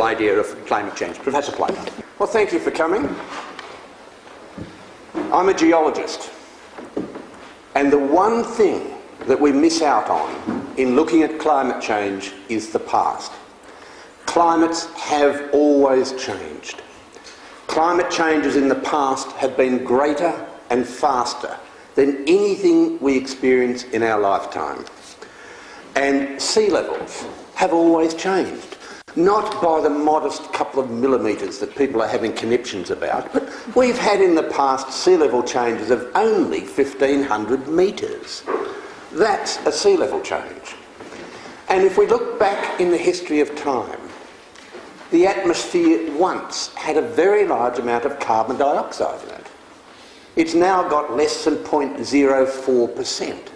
idea of climate change. Professor Plimer. Well, thank you for coming. I'm a geologist, and the one thing that we miss out on in looking at climate change is the past. Climates have always changed. Climate changes in the past have been greater and faster than anything we experience in our lifetime. And sea levels have always changed. Not by the modest couple of millimetres that people are having conniptions about, but we've had in the past sea level changes of only 1,500 metres. That's a sea level change. And if we look back in the history of time, the atmosphere once had a very large amount of carbon dioxide in it. It's now got less than 0.04%.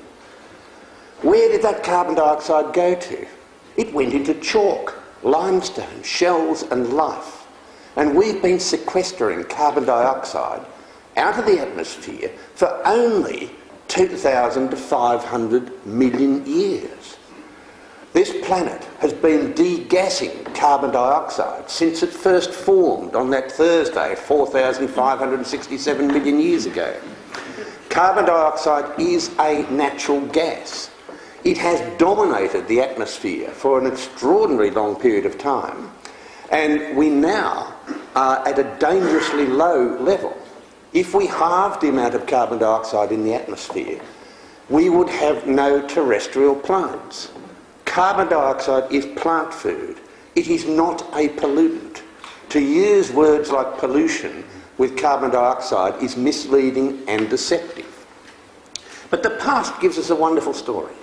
Where did that carbon dioxide go to? It went into chalk, limestone, shells and life. And we've been sequestering carbon dioxide out of the atmosphere for only 2,000 to 500 million years. This planet has been degassing carbon dioxide since it first formed on that Thursday 4,567 million years ago. Carbon dioxide is a natural gas. It has dominated the atmosphere for an extraordinarily long period of time, and we now are at a dangerously low level. If we halved the amount of carbon dioxide in the atmosphere, we would have no terrestrial plants. Carbon dioxide is plant food. It is not a pollutant. To use words like pollution with carbon dioxide is misleading and deceptive. But the past gives us a wonderful story.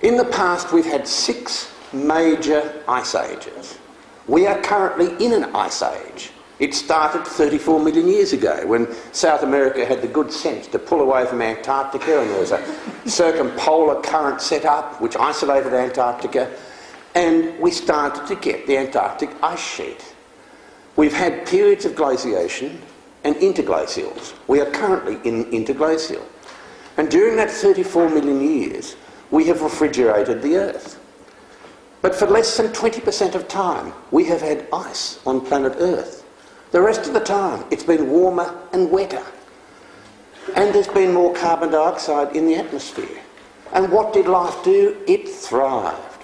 In the past, we've had 6 major ice ages. We are currently in an ice age. It started 34 million years ago when South America had the good sense to pull away from Antarctica, and there was a circumpolar current set up which isolated Antarctica, and we started to get the Antarctic ice sheet. We've had periods of glaciation and interglacials. We are currently in interglacial. And during that 34 million years, we have refrigerated the Earth. But for less than 20% of time, we have had ice on planet Earth. The rest of the time, it's been warmer and wetter. And there's been more carbon dioxide in the atmosphere. And what did life do? It thrived.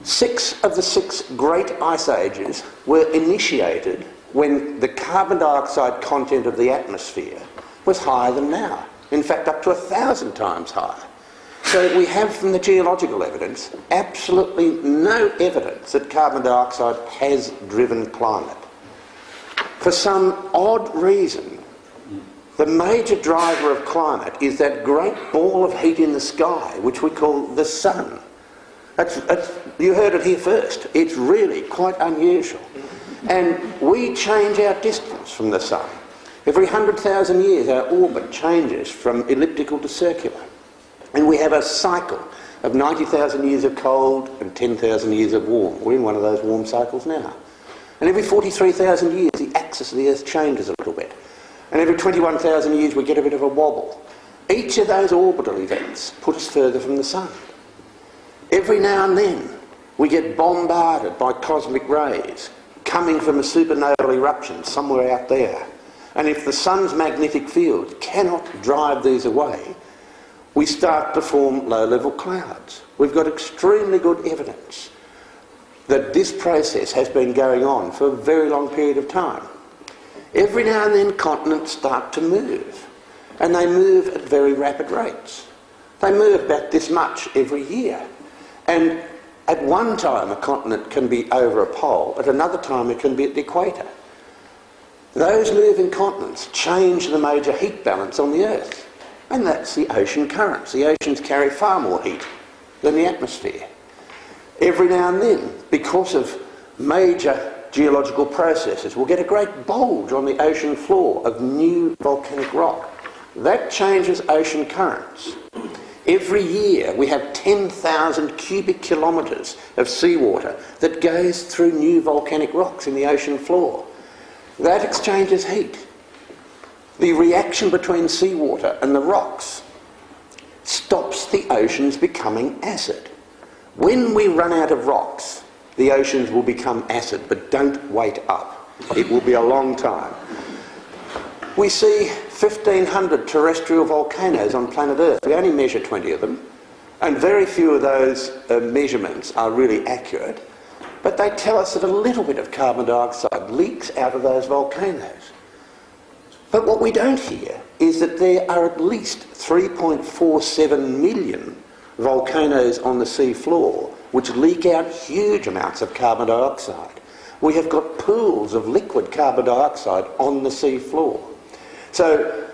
6 of the 6 great ice ages were initiated when the carbon dioxide content of the atmosphere was higher than now. In fact, up to 1,000 times higher. So we have from the geological evidence absolutely no evidence that carbon dioxide has driven climate. For some odd reason, the major driver of climate is that great ball of heat in the sky, which we call the sun. You heard it here first. It's really quite unusual. And we change our distance from the sun. Every 100,000 years our orbit changes from elliptical to circular. And we have a cycle of 90,000 years of cold and 10,000 years of warm. We're in one of those warm cycles now. And every 43,000 years the axis of the Earth changes a little bit. And every 21,000 years we get a bit of a wobble. Each of those orbital events put us further from the sun. Every now and then we get bombarded by cosmic rays coming from a supernova eruption somewhere out there. And if the sun's magnetic field cannot drive these away, we start to form low-level clouds. We've got extremely good evidence that this process has been going on for a very long period of time. Every now and then continents start to move, and they move at very rapid rates. They move about this much every year. And at one time a continent can be over a pole, at another time it can be at the equator. Those moving continents change the major heat balance on the Earth. And that's the ocean currents. The oceans carry far more heat than the atmosphere. Every now and then, because of major geological processes, we'll get a great bulge on the ocean floor of new volcanic rock. That changes ocean currents. Every year we have 10,000 cubic kilometres of seawater that goes through new volcanic rocks in the ocean floor. That exchanges heat. The reaction between seawater and the rocks stops the oceans becoming acid. When we run out of rocks, the oceans will become acid, but don't wait up. It will be a long time. We see 1,500 terrestrial volcanoes on planet Earth. We only measure 20 of them, and very few of those measurements are really accurate, but they tell us that a little bit of carbon dioxide leaks out of those volcanoes. But what we don't hear is that there are at least 3.47 million volcanoes on the sea floor which leak out huge amounts of carbon dioxide. We have got pools of liquid carbon dioxide on the sea floor. So,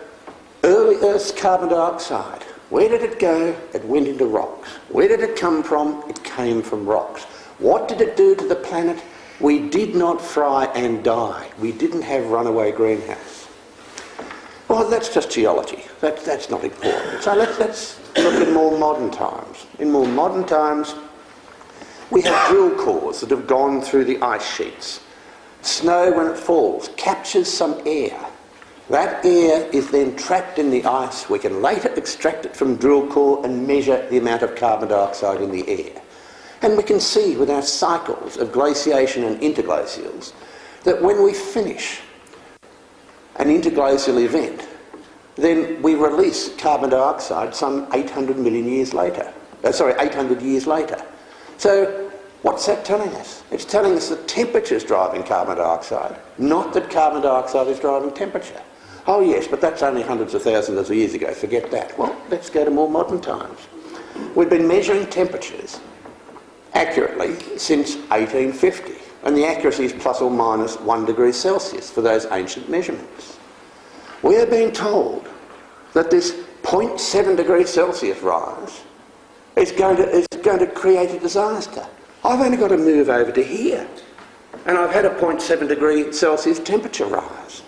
early Earth's carbon dioxide, where did it go? It went into rocks. Where did it come from? It came from rocks. What did it do to the planet? We did not fry and die. We didn't have runaway greenhouse. Well, that's just geology. That's not important. So let's look in more modern times. In more modern times, we have drill cores that have gone through the ice sheets. Snow, when it falls, captures some air. That air is then trapped in the ice. We can later extract it from drill core and measure the amount of carbon dioxide in the air. And we can see with our cycles of glaciation and interglacials that when we finish an interglacial event, then we release carbon dioxide some 800 years later. So what's that telling us? It's telling us that temperature is driving carbon dioxide, not that carbon dioxide is driving temperature. Oh yes, but that's only hundreds of thousands of years ago, forget that. Well, let's go to more modern times. We've been measuring temperatures accurately since 1850, and the accuracy is plus or minus 1 degree Celsius for those ancient measurements. We are being told that this 0.7 degrees Celsius rise is going to create a disaster. I've only got to move over to here, and I've had a 0.7 degree Celsius temperature rise.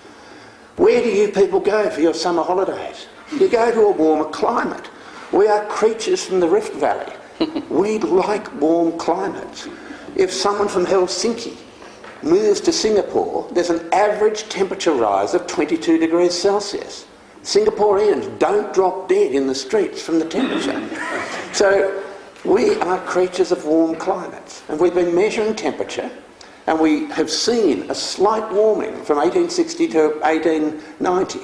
Where do you people go for your summer holidays? You go to a warmer climate. We are creatures from the Rift Valley. We like warm climates. If someone from Helsinki moves to Singapore, there's an average temperature rise of 22 degrees Celsius. Singaporeans don't drop dead in the streets from the temperature. So we are creatures of warm climates, and we've been measuring temperature, and we have seen a slight warming from 1860 to 1890,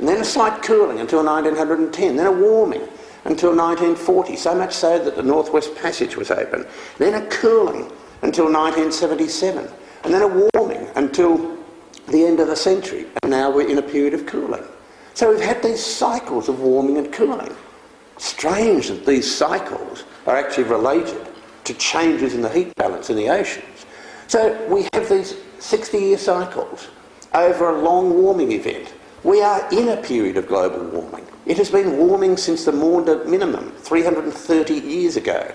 and then a slight cooling until 1910, then a warming until 1940, so much so that the Northwest Passage was open, then a cooling until 1977, and then a warming until the end of the century, and now we're in a period of cooling. So we've had these cycles of warming and cooling. Strange that these cycles are actually related to changes in the heat balance in the oceans. So we have these 60-year cycles over a long warming event. We are in a period of global warming. It has been warming since the Maunder minimum 330 years ago.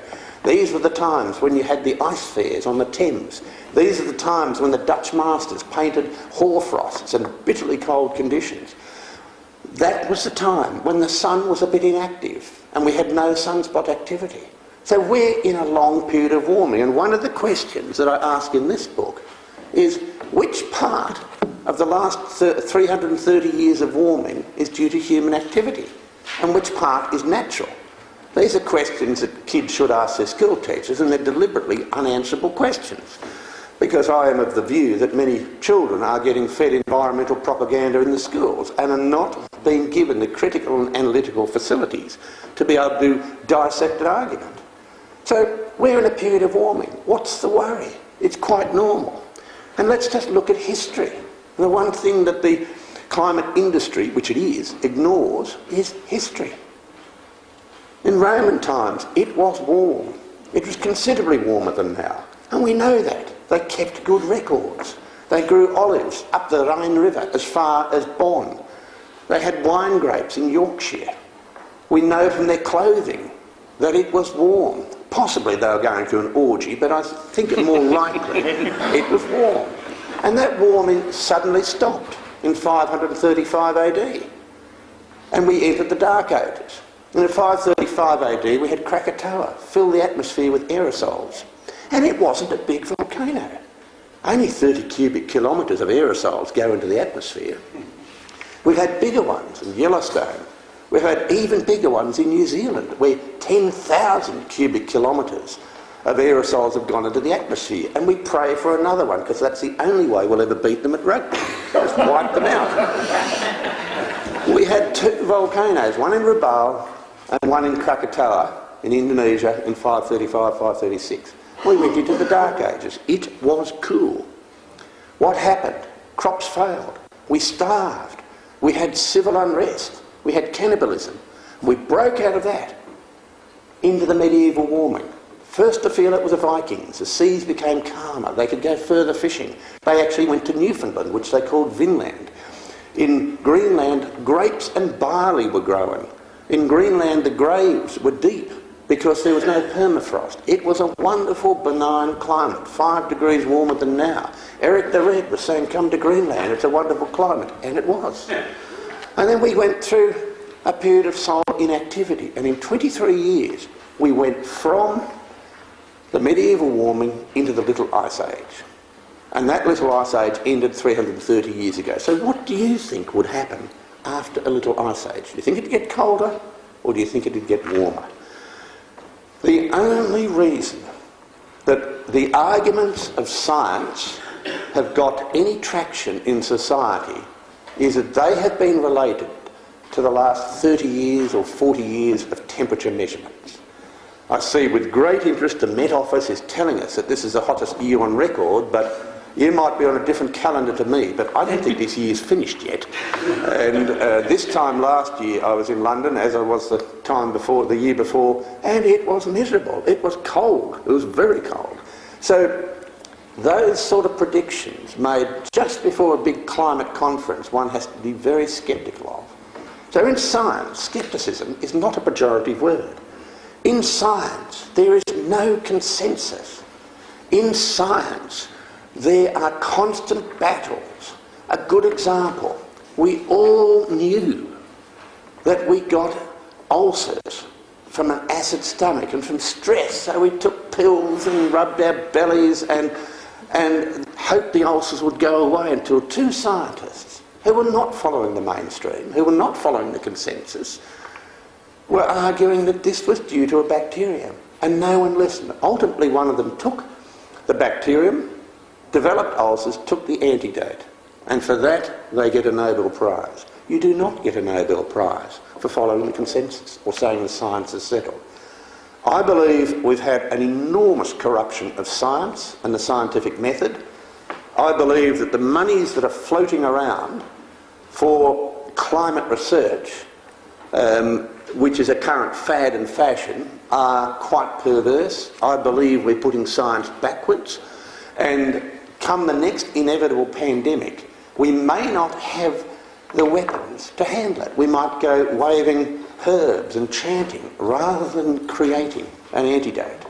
These were the times when you had the ice fairs on the Thames. These are the times when the Dutch masters painted hoarfrosts and bitterly cold conditions. That was the time when the sun was a bit inactive and we had no sunspot activity. So we're in a long period of warming, and one of the questions that I ask in this book is which part of the last 330 years of warming is due to human activity and which part is natural? These are questions that kids should ask their school teachers, and they're deliberately unanswerable questions, because I am of the view that many children are getting fed environmental propaganda in the schools and are not being given the critical and analytical facilities to be able to dissect an argument. So we're in a period of warming. What's the worry? It's quite normal. And let's just look at history. The one thing that the climate industry, which it is, ignores is history. In Roman times, it was warm. It was considerably warmer than now. And we know that. They kept good records. They grew olives up the Rhine River as far as Bonn. They had wine grapes in Yorkshire. We know from their clothing that it was warm. Possibly they were going to an orgy, but I think it more likely it was warm. And that warming suddenly stopped in 535 AD. And we entered the Dark Ages. And in 535 AD we had Krakatoa fill the atmosphere with aerosols. And it wasn't a big volcano. Only 30 cubic kilometres of aerosols go into the atmosphere. We've had bigger ones in Yellowstone. We've had even bigger ones in New Zealand, where 10,000 cubic kilometres of aerosols have gone into the atmosphere, and we pray for another one because that's the only way we'll ever beat them at rugby. Just wipe them out. We had 2 volcanoes, one in Rabaul and one in Krakatoa in Indonesia in 535, 536. We went into the Dark Ages. It was cool. What happened? Crops failed. We starved. We had civil unrest. We had cannibalism. We broke out of that into the medieval warming. First to feel it was the Vikings. The seas became calmer. They could go further fishing. They actually went to Newfoundland, which they called Vinland. In Greenland, grapes and barley were growing. In Greenland, the graves were deep because there was no permafrost. It was a wonderful, benign climate, 5 degrees warmer than now. Eric the Red was saying, come to Greenland, it's a wonderful climate, and it was. And then we went through a period of solar inactivity, and in 23 years, we went from the medieval warming into the Little Ice Age. And that Little Ice Age ended 330 years ago. So what do you think would happen after a Little Ice Age? Do you think it'd get colder, or do you think it'd get warmer? The only reason that the arguments of science have got any traction in society is that they have been related to the last 30 years or 40 years of temperature measurements. I see with great interest the Met Office is telling us that this is the hottest year on record, but you might be on a different calendar to me, but I don't think this year's finished yet. And this time last year I was in London, as I was the time before, the year before, and it was miserable. It was cold. It was very cold. So those sort of predictions made just before a big climate conference, one has to be very sceptical of. So in science, scepticism is not a pejorative word. In science, there is no consensus. In science, there are constant battles. A good example, we all knew that we got ulcers from an acid stomach and from stress, so we took pills and rubbed our bellies and hoped the ulcers would go away, until 2 scientists who were not following the mainstream, who were not following the consensus, were arguing that this was due to a bacterium, and no one listened. Ultimately, one of them took the bacterium, developed ulcers, took the antidote, and for that they get a Nobel Prize. You do not get a Nobel Prize for following the consensus or saying the science is settled. I believe we've had an enormous corruption of science and the scientific method. I believe that the monies that are floating around for climate research, which is a current fad and fashion, are quite perverse. I believe we're putting science backwards, and come the next inevitable pandemic, we may not have the weapons to handle it. We might go waving herbs and chanting rather than creating an antidote.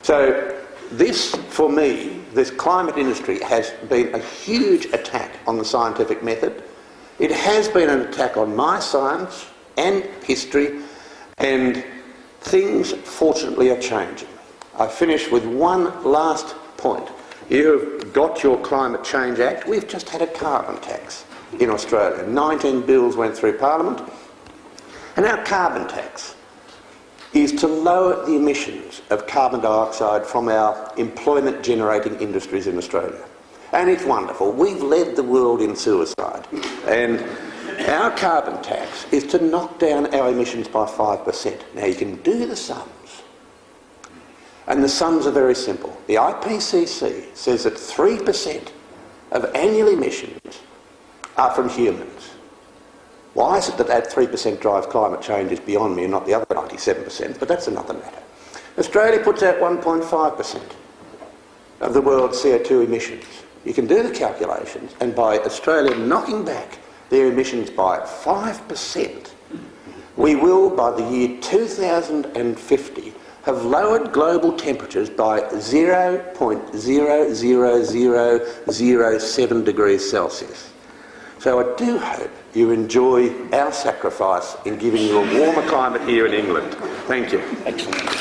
So this, for me, this climate industry has been a huge attack on the scientific method. It has been an attack on my science and history, and things, fortunately, are changing. I finish with one last point. You've got your Climate Change Act. We've just had a carbon tax in Australia. 19 bills went through Parliament. And our carbon tax is to lower the emissions of carbon dioxide from our employment-generating industries in Australia. And it's wonderful. We've led the world in suicide. And our carbon tax is to knock down our emissions by 5%. Now, you can do the sums. And the sums are very simple. The IPCC says that 3% of annual emissions are from humans. Why is it that that 3% drives climate change is beyond me and not the other 97%, but that's another matter. Australia puts out 1.5% of the world's CO2 emissions. You can do the calculations, and by Australia knocking back their emissions by 5%, we will, by the year 2050, have lowered global temperatures by 0.00007 degrees Celsius. So I do hope you enjoy our sacrifice in giving you a warmer climate here in England. Thank you. Excellent.